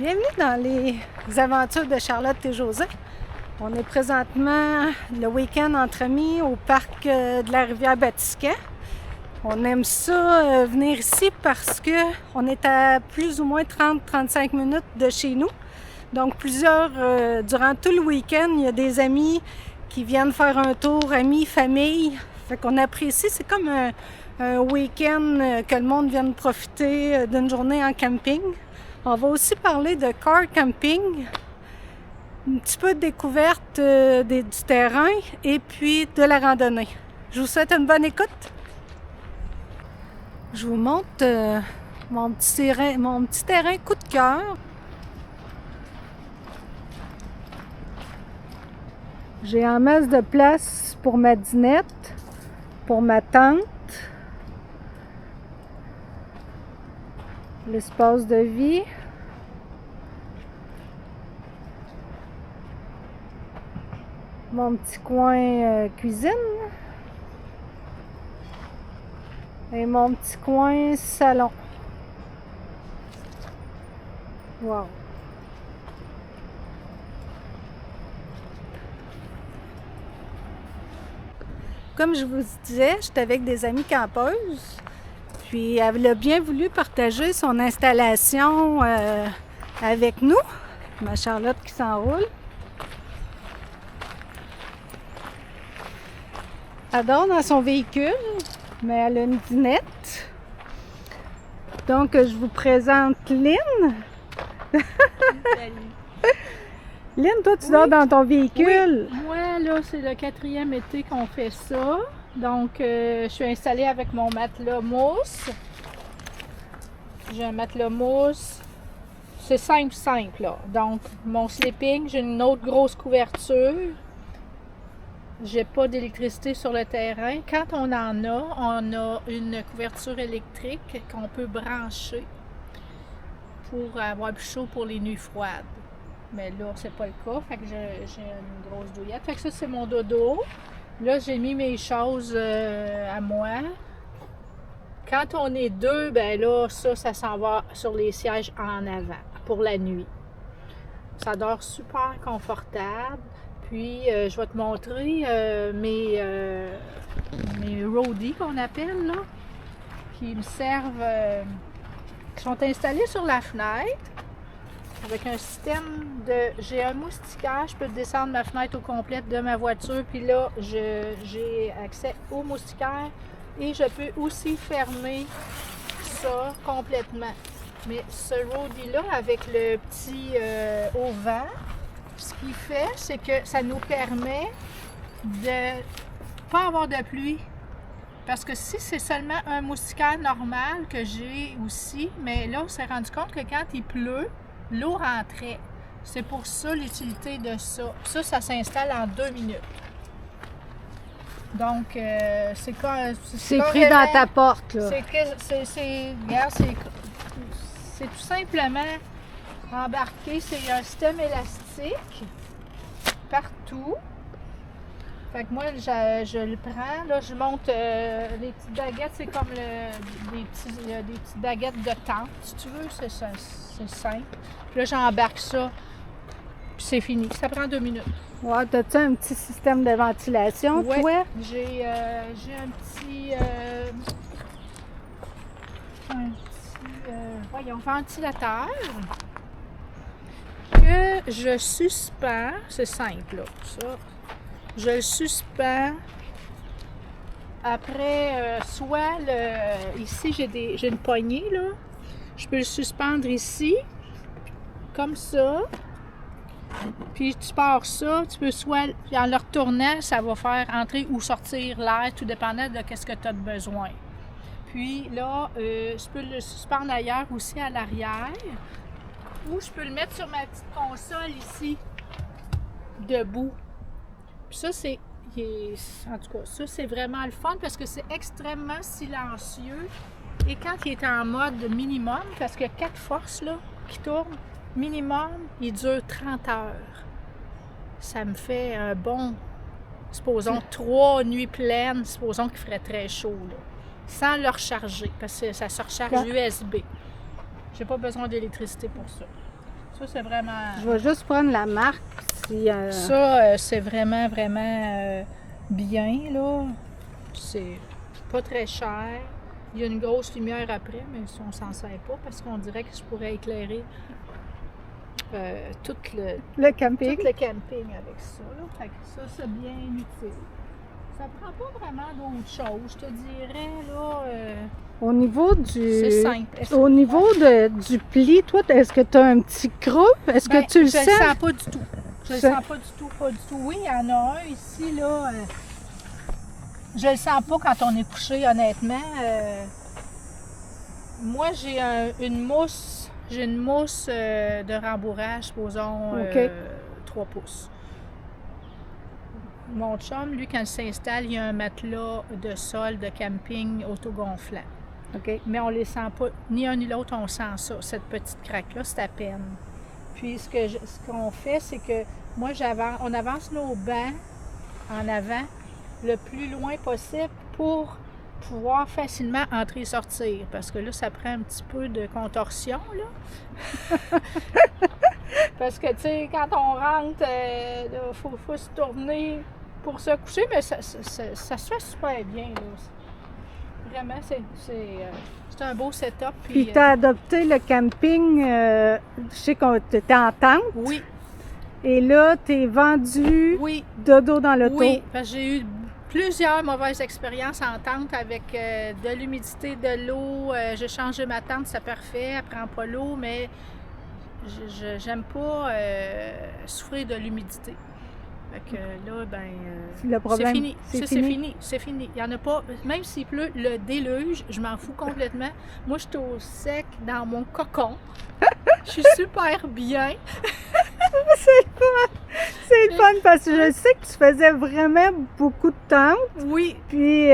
Bienvenue dans les aventures de Charlotte et José. On est présentement le week-end entre amis au parc de la rivière Batiscan. On aime ça venir ici parce qu'on est à plus ou moins 30-35 minutes de chez nous. Donc durant tout le week-end, il y a des amis qui viennent faire un tour, amis, famille. Fait qu'on apprécie, c'est comme un week-end que le monde vienne profiter d'une journée en camping. On va aussi parler de car camping, un petit peu de découverte du terrain et puis de la randonnée. Je vous souhaite une bonne écoute. Je vous montre mon petit terrain coup de cœur. J'ai en masse de place pour ma dinette, pour ma tente, l'espace de vie. Mon petit coin cuisine. Et mon petit coin salon. Wow! Comme je vous disais, j'étais avec des amies campeuses. Puis elle a bien voulu partager son installation avec nous. Ma Charlotte qui s'enroule. Elle dort dans son véhicule, mais elle a une dinette. Donc, je vous présente Lynn. Lynn, toi, tu dors dans ton véhicule. Oui. Moi, là, c'est le 4e été qu'on fait ça. Donc, je suis installée avec mon matelas mousse. J'ai un matelas mousse. C'est simple, là. Donc, mon sleeping, j'ai une autre grosse couverture. J'ai pas d'électricité sur le terrain. Quand on a une couverture électrique qu'on peut brancher pour avoir plus chaud pour les nuits froides. Mais là, c'est pas le cas. Fait que j'ai une grosse douillette. Fait que ça, c'est mon dodo. Là, j'ai mis mes choses à moi. Quand on est deux, ben là, ça s'en va sur les sièges en avant pour la nuit. Ça dort super confortable. Puis, je vais te montrer mes roadies qu'on appelle, là, qui me servent, qui sont installés sur la fenêtre avec un système j'ai un moustiquaire, je peux descendre ma fenêtre au complet de ma voiture, puis là, j'ai accès au moustiquaire et je peux aussi fermer ça complètement. Mais ce roadie-là, avec le petit auvent, ce qu'il fait, c'est que ça nous permet de pas avoir de pluie. Parce que si c'est seulement un moustiquaire normal que j'ai aussi, mais là, on s'est rendu compte que quand il pleut, l'eau rentrait. C'est pour ça l'utilité de ça. Ça s'installe en 2 minutes. Donc, c'est pris dans ta porte, là. C'est tout simplement embarqué. C'est un système élastique partout. Fait que moi, je le prends. Là, je monte les petites baguettes. C'est comme des petites baguettes de tente, si tu veux. C'est simple. Puis là, j'embarque ça. Puis c'est fini. Ça prend 2 minutes. Ouais, t'as-tu un petit système de ventilation, ouais, toi? J'ai un petit ventilateur que je suspends. C'est simple, là, ça. Je le suspends. Après, ici, j'ai une poignée, là. Je peux le suspendre ici, comme ça. Puis tu pars ça, tu peux puis en le retournant, ça va faire entrer ou sortir l'air, tout dépendant de ce que tu as besoin. Puis là, je peux le suspendre ailleurs aussi à l'arrière, ou je peux le mettre sur ma petite console ici, debout. Puis ça, en tout cas, ça, c'est vraiment le fun parce que c'est extrêmement silencieux. Et quand il est en mode minimum, parce que 4 forces, là, qui tournent, minimum, il dure 30 heures. Ça me fait un bon, supposons, 3 nuits pleines, supposons qu'il ferait très chaud, là, sans le recharger, parce que ça se recharge USB. J'ai pas besoin d'électricité pour ça. Ça, c'est vraiment... Je vais juste prendre la marque. Si, Ça, c'est vraiment, vraiment bien, là. C'est pas très cher. Il y a une grosse lumière après, mais on s'en sert pas parce qu'on dirait que je pourrais éclairer tout le camping. le camping avec ça, là. Fait que ça, c'est bien utile. Ça prend pas vraiment d'autres choses, je te dirais, là. Au niveau du... C'est simple. Au niveau du pli, toi, est-ce que tu as un petit creux? Est-ce que tu le Je sens? le sens pas du tout. Je le sens pas du tout, pas du tout. Oui, il y en a un ici, là. Je le sens pas quand on est couché, honnêtement. Moi, j'ai une mousse. J'ai une mousse de rembourrage, supposons 3 pouces. Mon chum, lui, quand il s'installe, il y a un matelas de sol de camping autogonflant. OK. Mais on les sent pas, ni un ni l'autre, on sent ça. Cette petite craque-là, c'est à peine. Puis ce qu'on fait, c'est que moi, on avance nos bancs en avant le plus loin possible pour pouvoir facilement entrer et sortir. Parce que là, ça prend un petit peu de contorsion, là. Parce que, tu sais, quand on rentre, il faut se tourner pour se coucher, mais ça se fait super bien, là. Vraiment, c'est un beau setup. Puis tu as adopté le camping, je sais que tu étais en tente. Oui. Et là, tu es vendu dodo dans l'auto. Oui, parce que j'ai eu plusieurs mauvaises expériences en tente avec de l'humidité, de l'eau. J'ai changé ma tente, c'est parfait, elle prend pas l'eau, mais j'aime pas souffrir de l'humidité. Fait que là, le problème, c'est fini. C'est fini. Il y en a pas. Même s'il pleut, le déluge, je m'en fous complètement. Moi, je suis au sec dans mon cocon. Je suis super bien. C'est le fun parce que je sais que tu faisais vraiment beaucoup de tentes. Oui. Puis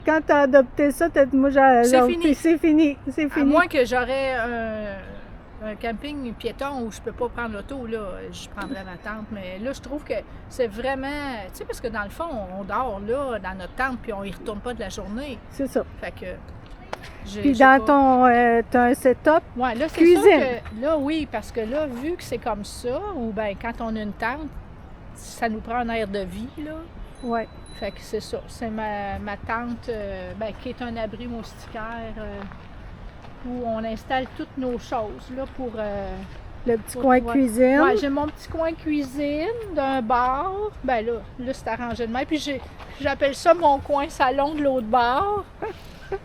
quand tu as adopté ça, moi c'est fini. C'est fini. À moins que j'aurais un camping piéton où je peux pas prendre l'auto, là, je prendrais ma tente. Mais là, je trouve que c'est vraiment... Tu sais, parce que dans le fond, on dort là, dans notre tente, puis on y retourne pas de la journée. C'est ça. Fait que... Puis dans ton... t'as un setup ouais, là, c'est cuisine. sûr que, là, oui, parce que là, vu que c'est comme ça, ou bien quand on a une tente, ça nous prend un air de vie, là. Oui. Fait que c'est ça. C'est ma tente, qui est un abri moustiquaire, où on installe toutes nos choses, là, pour... le petit coin cuisine. Oui, j'ai mon petit coin cuisine d'un bar. Ben là c'est arrangé de même. Puis j'appelle ça mon coin salon de l'autre bar.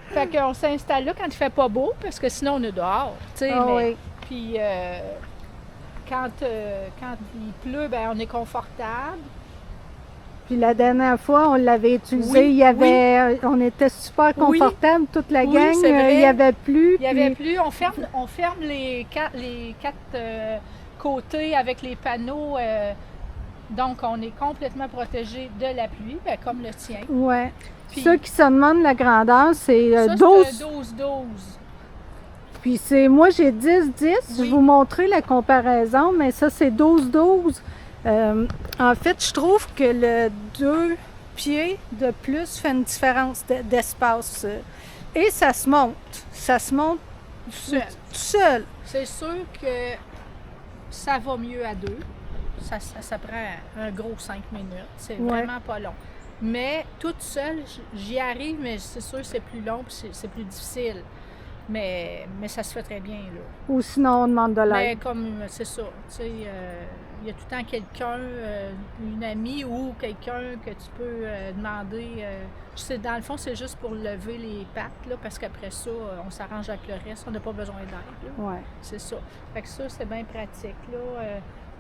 Fait qu'on s'installe là quand il fait pas beau, parce que sinon on est dehors, tu sais. Oui. Puis quand il pleut, ben on est confortable. Puis la dernière fois, on l'avait utilisé, on était super confortable, toute la gang. C'est vrai. Il y avait plus. Il y avait plus. On ferme les quatre côtés avec les panneaux. Donc, on est complètement protégé de la pluie, comme le tien. Oui. Puis, ceux qui se demandent la grandeur, c'est 12. C'est 12-12. Puis moi, j'ai 10-10. Oui. Je vais vous montrer la comparaison, mais ça, c'est 12-12. En fait, je trouve que le 2 pieds de plus fait une différence d'espace. Et ça se monte. Ça se monte tout seul. C'est sûr que ça va mieux à 2. Ça prend un gros 5 minutes. C'est vraiment pas long. Mais toute seule, j'y arrive, mais c'est sûr que c'est plus long et c'est plus difficile. Mais ça se fait très bien, là. Ou sinon, on demande de l'aide. Mais comme, c'est ça, tu sais, il y a tout le temps quelqu'un, une amie ou quelqu'un que tu peux demander. Dans le fond, c'est juste pour lever les pattes, là, parce qu'après ça, on s'arrange avec le reste. On n'a pas besoin d'aide, là. Ouais. C'est ça. Fait que ça, c'est bien pratique, là.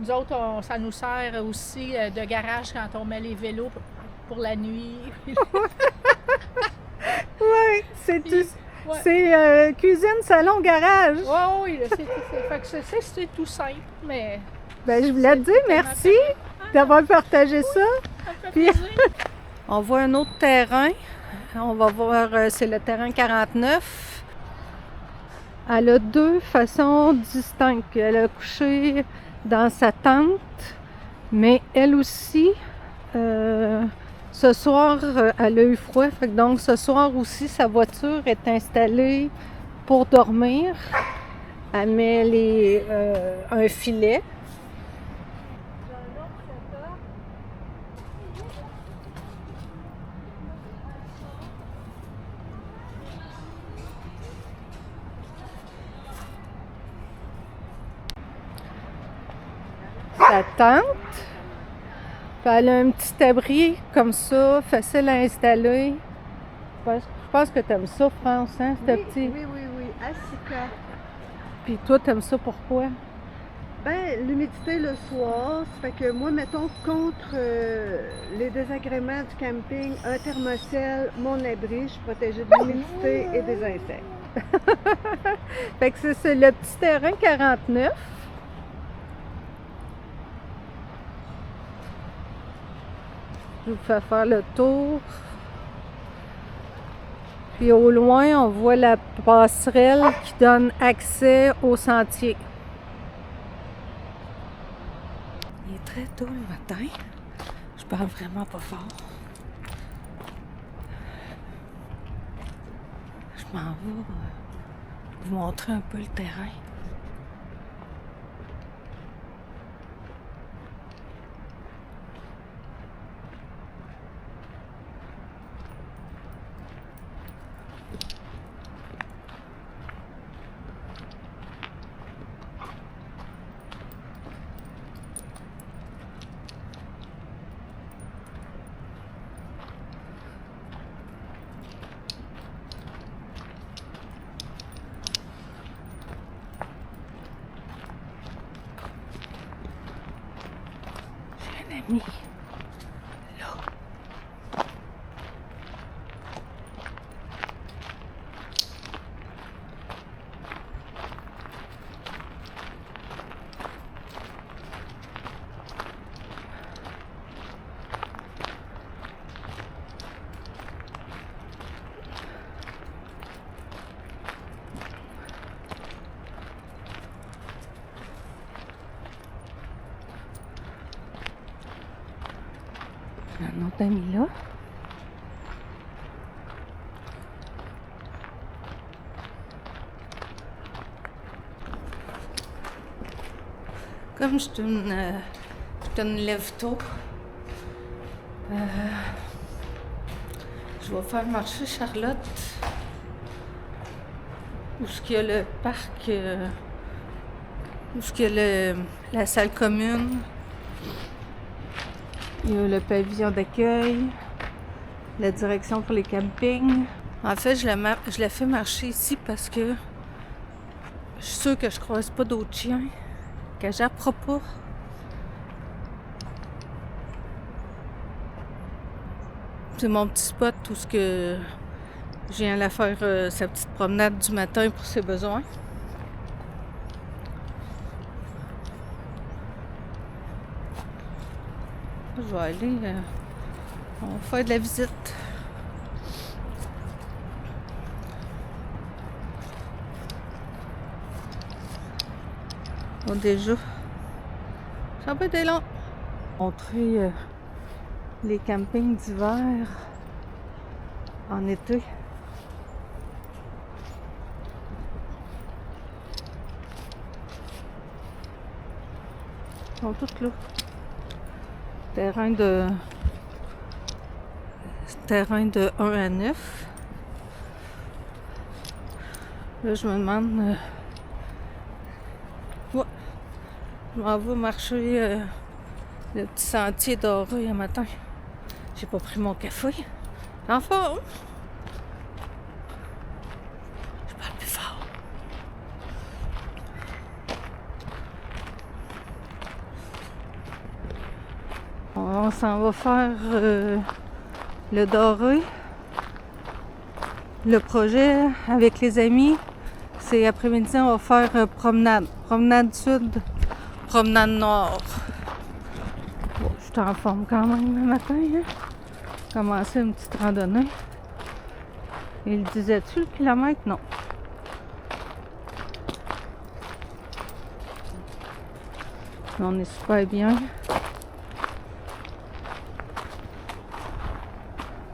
Nous autres, ça nous sert aussi de garage quand on met les vélos pour la nuit. Oui, c'est tout. Ouais. C'est cuisine, salon, garage. Oui, c'est tout simple, mais... je voulais te dire merci d'avoir partagé ça. Puis, on voit un autre terrain. On va voir, c'est le terrain 49. Elle a 2 façons distinctes. Elle a couché dans sa tente, mais elle aussi... ce soir, elle a eu froid, donc ce soir aussi, sa voiture est installée pour dormir. Elle met un filet. Sa tente. Puis elle a un petit abri comme ça, facile à installer. Je pense que tu aimes ça, France, hein, ce petit. Oui, Asica. Puis toi, t'aimes ça pourquoi? Ben, l'humidité le soir, ça fait que moi, mettons, contre les désagréments du camping, un thermocèle, mon abri, je suis protégée de l'humidité et des insectes. Fait que c'est le petit terrain 49. Je vous fais faire le tour. Puis au loin, on voit la passerelle qui donne accès au sentier. Il est très tôt le matin. Je parle vraiment pas fort. Je m'en vais vous montrer un peu le terrain. Ami, là. Un autre ami là. Comme je te lève tôt, je vais faire marcher Charlotte où il y a le parc, où il y a la salle commune. Il y a le pavillon d'accueil, la direction pour les campings. En fait, je la fais marcher ici parce que je suis sûre que je croise pas d'autres chiens, que j'apprends pas. C'est mon petit spot où je viens la faire sa petite promenade du matin pour ses besoins. Je vais aller, on va faire de la visite. Bon, déjà, ça peut être long. Montrer les campings d'hiver en été. Ils sont tous là. Terrain de 1 à 9. Là, je me demande... ouais, je m'en vais marcher le petit sentier doré un matin. J'ai pas pris mon café. En forme. Je parle plus fort. On s'en va faire le doré. Le projet avec les amis, c'est après-midi, on va faire promenade. Promenade sud, promenade nord. Bon, je suis en forme quand même le matin. Hein? Commencer une petite randonnée. Il disait-tu le kilomètre? Non. On est super bien.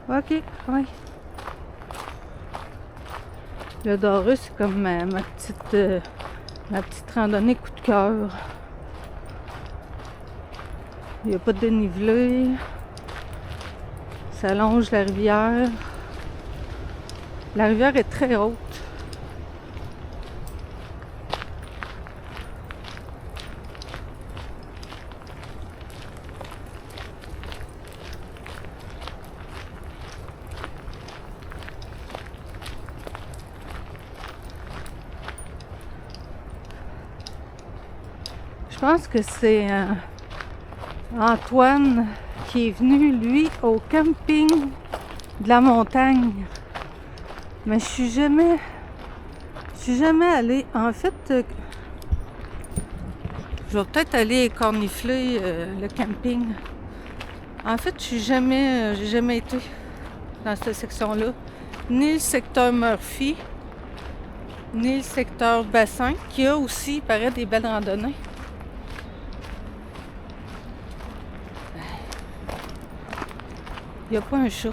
Ok, oui. Le doré, c'est comme ma Ma petite randonnée coup de cœur. Il n'y a pas de dénivelé. Ça longe la rivière. La rivière est très haute. Je pense que c'est Antoine qui est venu, lui, au camping de la montagne. Mais je suis jamais allée. En fait, je vais peut-être aller cornifler le camping. En fait, j'ai jamais été dans cette section-là. Ni le secteur Murphy, ni le secteur Bassin, qui a aussi, il paraît, des belles randonnées. Il n'y a pas un chat.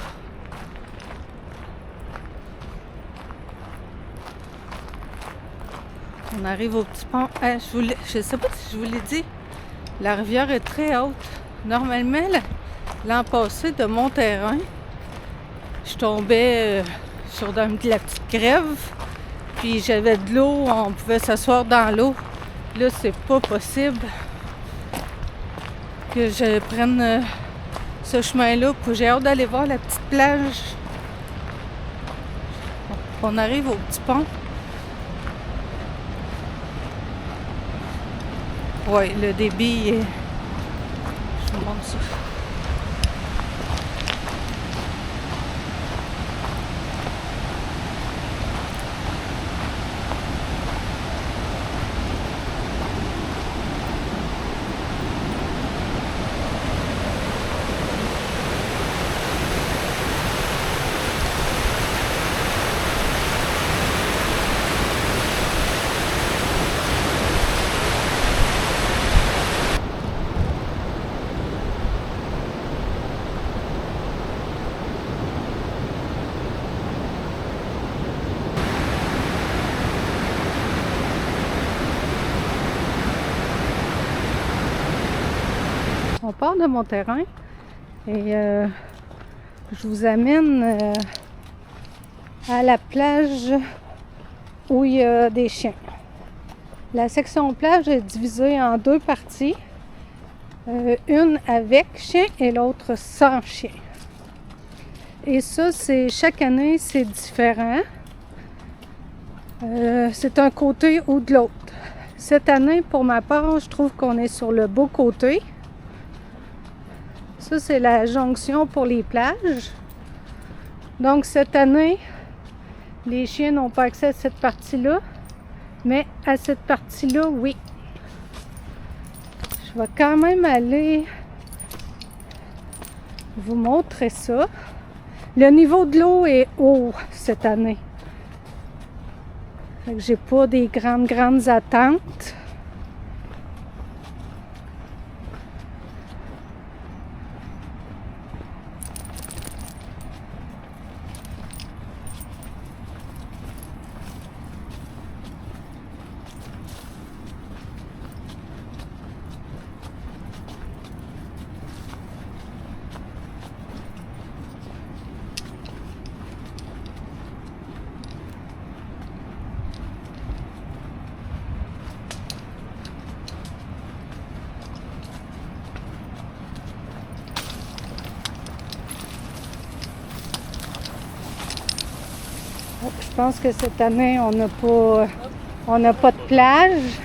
On arrive au petit pont. Je sais pas si je vous l'ai dit, la rivière est très haute. Normalement, l'an passé, de mon terrain, je tombais sur la petite grève, puis j'avais de l'eau, on pouvait s'asseoir dans l'eau. Là, c'est pas possible que je prenne ce chemin-là. J'ai hâte d'aller voir la petite plage. On arrive au petit pont. Oui, le débit est... Je vous montre ça. On part de mon terrain et je vous amène à la plage où il y a des chiens. La section plage est divisée en deux parties, une avec chien et l'autre sans chien. Et ça, chaque année, c'est différent. C'est un côté ou de l'autre. Cette année, pour ma part, je trouve qu'on est sur le beau côté. Ça, c'est la jonction pour les plages. Donc, cette année, les chiens n'ont pas accès à cette partie-là, mais à cette partie-là, oui. Je vais quand même aller vous montrer ça. Le niveau de l'eau est haut cette année. Fait que j'ai pas des grandes attentes. Je pense que cette année, on n'a pas de plage.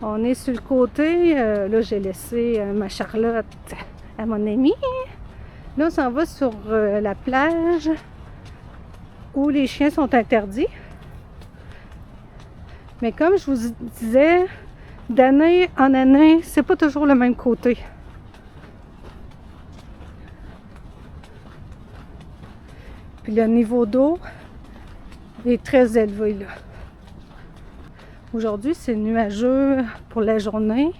On est sur le côté. Là, j'ai laissé ma Charlotte à mon ami. Là, on s'en va sur la plage où les chiens sont interdits. Mais comme je vous disais, d'année en année, c'est pas toujours le même côté. Puis le niveau d'eau est très élevé là. Aujourd'hui, c'est nuageux pour la journée.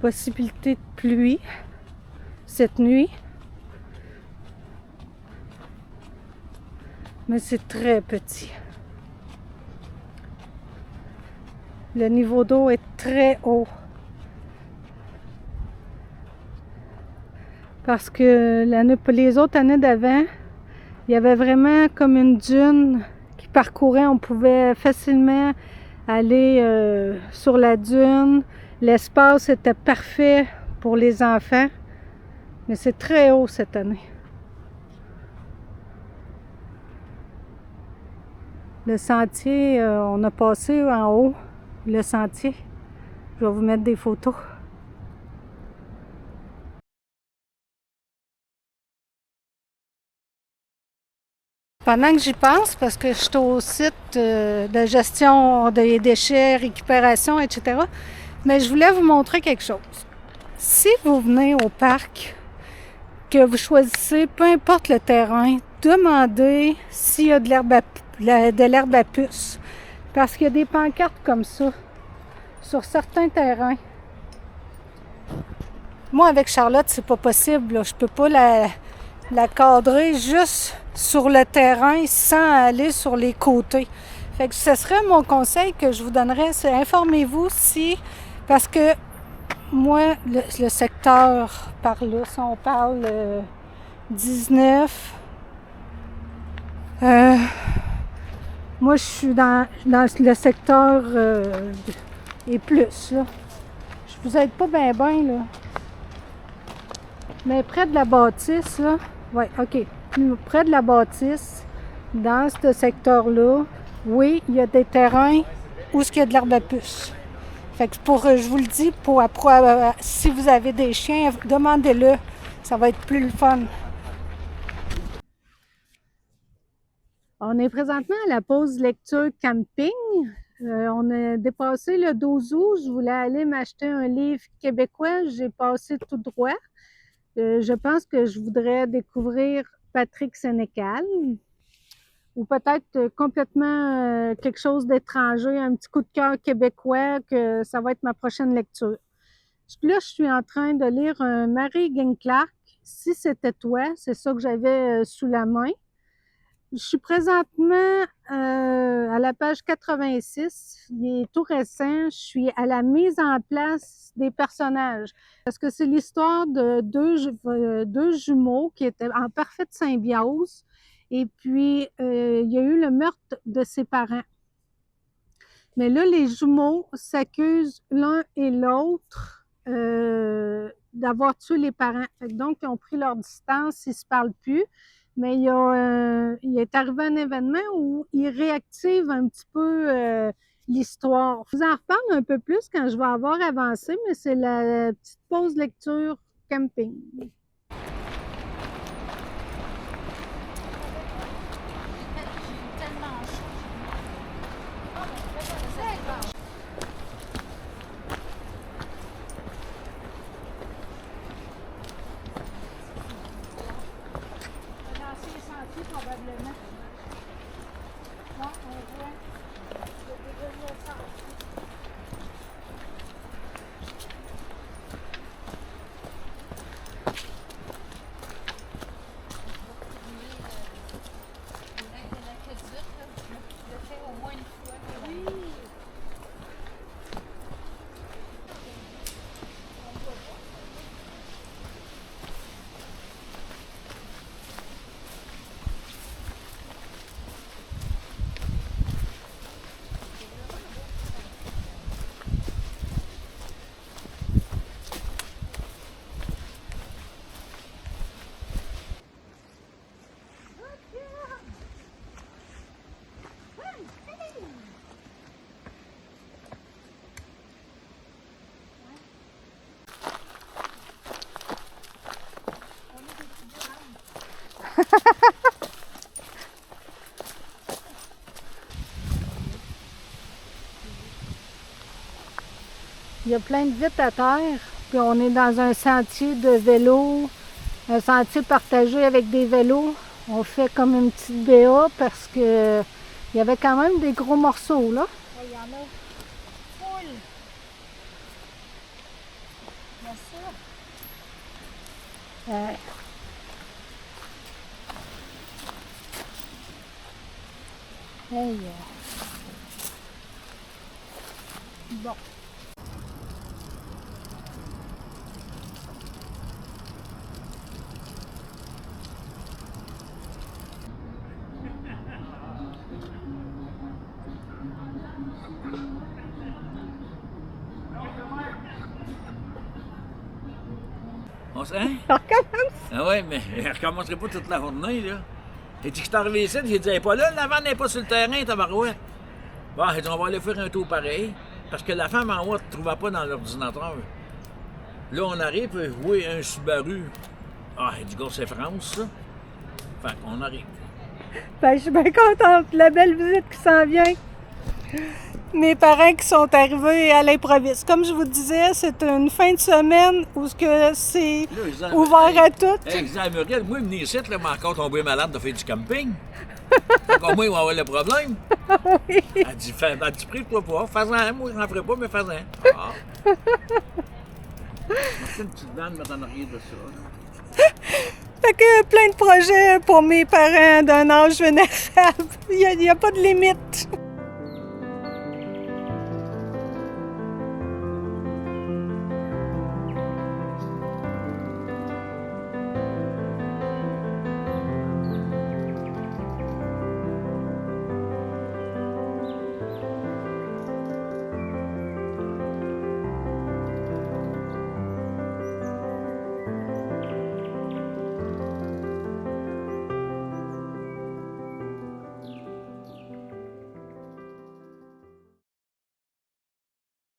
Possibilité de pluie cette nuit. Mais c'est très petit. Le niveau d'eau est très haut. Parce que les autres années d'avant, il y avait vraiment comme une dune qui parcourait. On pouvait facilement aller sur la dune. L'espace était parfait pour les enfants. Mais c'est très haut cette année. Le sentier, on a passé en haut, le sentier. Je vais vous mettre des photos. Pendant que j'y pense, parce que je suis au site de gestion des déchets, récupération, etc., mais je voulais vous montrer quelque chose. Si vous venez au parc, que vous choisissez, peu importe le terrain, demandez s'il y a de l'herbe à puce. Parce qu'il y a des pancartes comme ça sur certains terrains. Moi, avec Charlotte, c'est pas possible. Là. Je peux pas la cadrer juste sur le terrain sans aller sur les côtés. Fait que ce serait mon conseil que je vous donnerais, c'est informez-vous si, parce que moi, le secteur par là, si on parle 19, moi je suis dans le secteur et plus, là. Je vous aide pas bien, là. Mais près de la bâtisse, là, ouais, ok, près de la bâtisse, dans ce secteur-là, oui, il y a des terrains où il y a de l'herbe à puce. Fait que je vous le dis, si vous avez des chiens, demandez-le. Ça va être plus le fun. On est présentement à la pause lecture camping. On a dépassé le 12 août. Je voulais aller m'acheter un livre québécois. J'ai passé tout droit. Je pense que je voudrais découvrir Patrick Sénécal. Ou peut-être complètement quelque chose d'étranger, un petit coup de cœur québécois, que ça va être ma prochaine lecture. Là, je suis en train de lire un Mary Ginn Clark, Si c'était toi, c'est ça que j'avais sous la main. Je suis présentement à la page 86, il est tout récent, je suis à la mise en place des personnages. Parce que c'est l'histoire de deux jumeaux qui étaient en parfaite symbiose. Et puis, il y a eu le meurtre de ses parents. Mais là, les jumeaux s'accusent l'un et l'autre d'avoir tué les parents. Donc, ils ont pris leur distance, ils ne se parlent plus. Mais il est arrivé un événement où ils réactivent un petit peu l'histoire. Je vous en reparle un peu plus quand je vais avoir avancé, mais c'est la petite pause lecture camping. Probablement. Là, on voit le sentier. Il y a plein de vitres à terre, puis on est dans un sentier de vélo, un sentier partagé avec des vélos. On fait comme une petite BA parce que il y avait quand même des gros morceaux là. Il y en a full. Hey. Bon. On se... Hein? On recommence. Ah ouais, mais je recommencerai pas toute la journée, là. J'ai dit que je suis arrivé ici, j'ai dit, elle est pas là, la vanne n'est pas sur le terrain, tabarouette. Bon, j'ai dit, on va aller faire un tour pareil, parce que la femme en haut ne trouvait pas dans l'ordinateur. Là, on arrive, oui, un Subaru. Ah, j'ai dit, gars, c'est France, ça. Fait qu'on arrive. Ben, je suis bien contente. La belle visite qui s'en vient. Mes parents qui sont arrivés à l'improviste. Comme je vous disais, c'est une fin de semaine où c'est Là, ils ont- ouvert à tout. Hey, ils disaient, Muriel, moi, venir ici, là, mais encore tomber malade de faire du camping. Encore moi, ils vont avoir le problème. Oui. Elle dit, prie-toi pas, fais-en, moi, je n'en ferai pas, mais fais-en. Ah. C'est une petite vanne, mais en arrière de ça. Fait que plein de projets pour mes parents d'un âge vénérable. Il n'y a pas de limite.